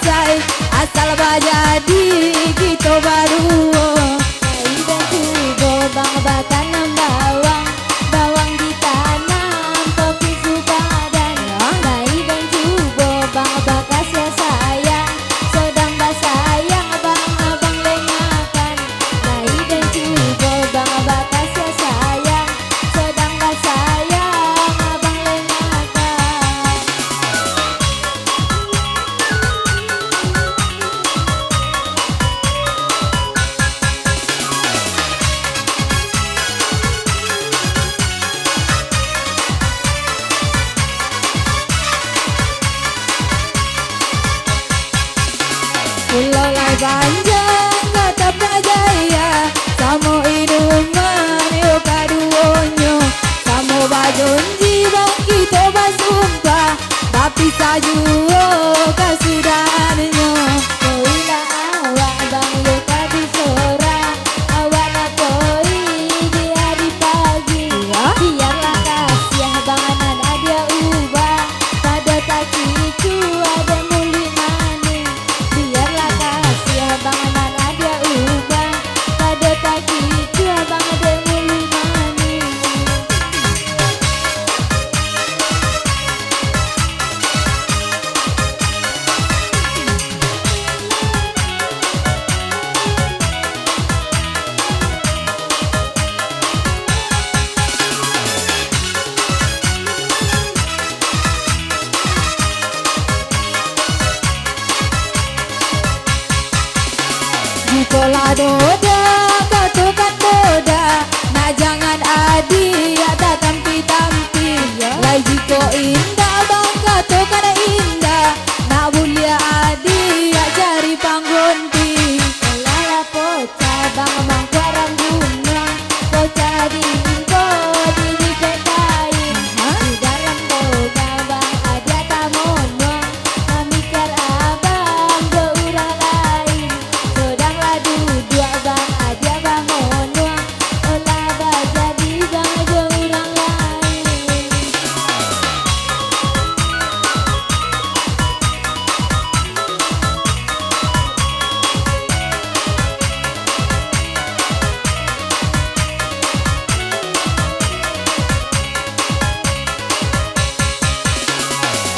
selesai asal jadi kita baru. Nai dan tubo bang batanam bawang, bawang ditanam topi subadan. Nai dan tubo bang bakas ya sayang, sedang basayang abang-abang lengakan. Nai dan tubo bang bakas ya sayang, sedang basayang abang lengakan. Pulau lai panjang tetap jaya, samo inuman yo kaduonyo, samo bajonji bang kita basumpah, tapi sajuo kasudanyo. Koila awak bang yo kadi sorang, awak nakoi di hari pagi. Biarlah kasih bang anak dia ubah, pada takiku ada muli maning. Biarlah kasih bang anak dia ubah, pada takiku abang ada muli maning. Jikola doda, katukan doda, nah jangan adi ya tak tampi-tampi. Lai jiko indah bang katukan indah, nak bulia adi ya cari panggonti. Lala poca bang mangkuarang gunung, poca diingko di petain. Di dalam boga bang ada tamonong, amikar abang beurang lain. Sedanglah duduk bang ada bang monong, olah bajadi bang beurang lain.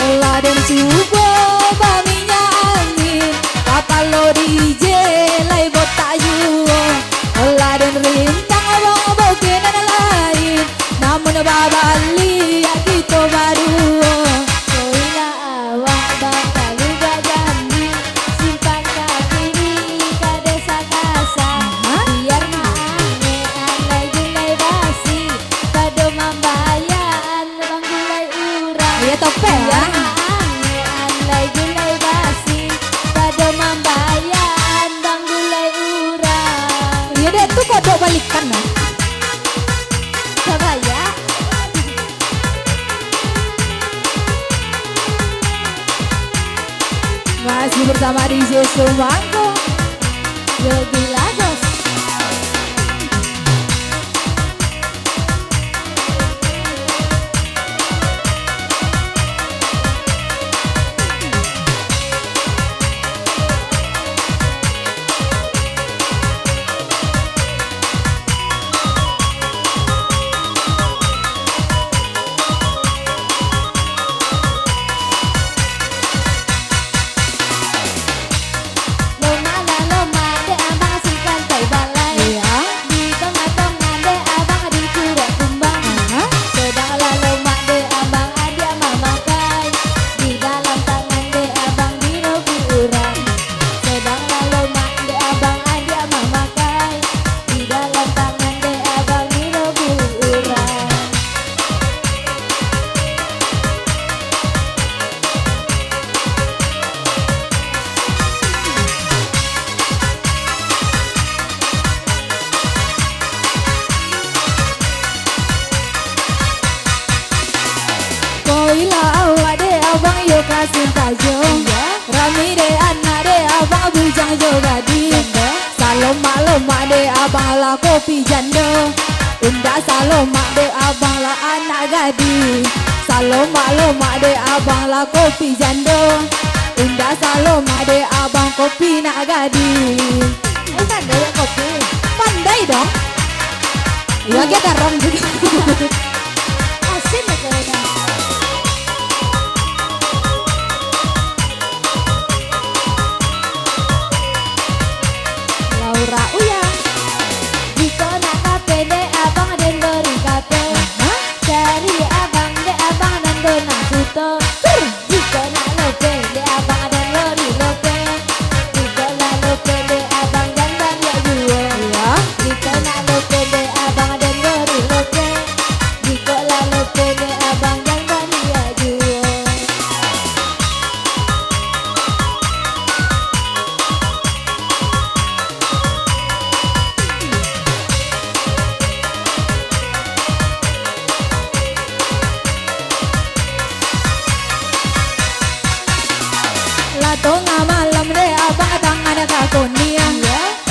Olah dan cuba baminya angin, kapal lo DJ lai botak juo. Olah dan rintang abang bokenan lain, namun babali ya kita baru. Koila awak bang kalu bajandi, simpan kaki ke desa kasar. Biar maange alai gulai basi, pada mambayan bang gulai urang. Ya topeng ya. Maange alai gulai basi, pada mambayan bang gulai urang. Iya deh tuh kodok balikan nah. Coba ya. Masih bersama DJ Sumangko, Yogi Lagos. Loma dek abang simpan tai balai. Di tengah-tengah dek abang di curug kumbang. Sedanglah loma dek abang adia mamakai, di dalam tangan dek abang di robu urang. Sedanglah loma dek abang adia mamakai, di dalam tangan dek abang di robu urang. Koila awak de abang yo kasih tajo, rami de anak de abang bujang jo gadi. Saloma de abang la kopi jando, indah saloma de abang la anak gadi. Saloma de abang la kopi jando, Indah Saloma de abang kopi nak gading. Pandai ya kopi. Pandai dong. Ya kita rom juga. Asin ya kayaknya. Laura Uya. Jika nak kape de abang dan beri kape. Cari abang de abang dan donang suto. Jika nak lope de abang dan beri lope. Jika nak lope de abang dan beri juo. Ya. Jika nak lope de abang dan beri lope. Jika nak lope de abang dan beri juo. Lato nga malam de abang tangan kakonia.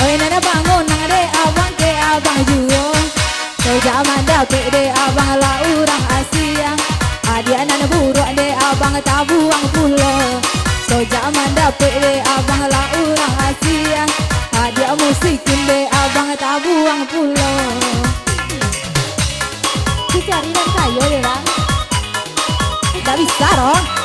Oi nana bangun nang de abang ke abang juo. So zaman dapet de abang lah orang Asia. Adia nana buruk de abang tabuang pulo. So zaman dapet de abang lah orang Asia. Adia musikin de abang tabuang pulo. Dicari dan kayu ya bang. Tak bisa roh.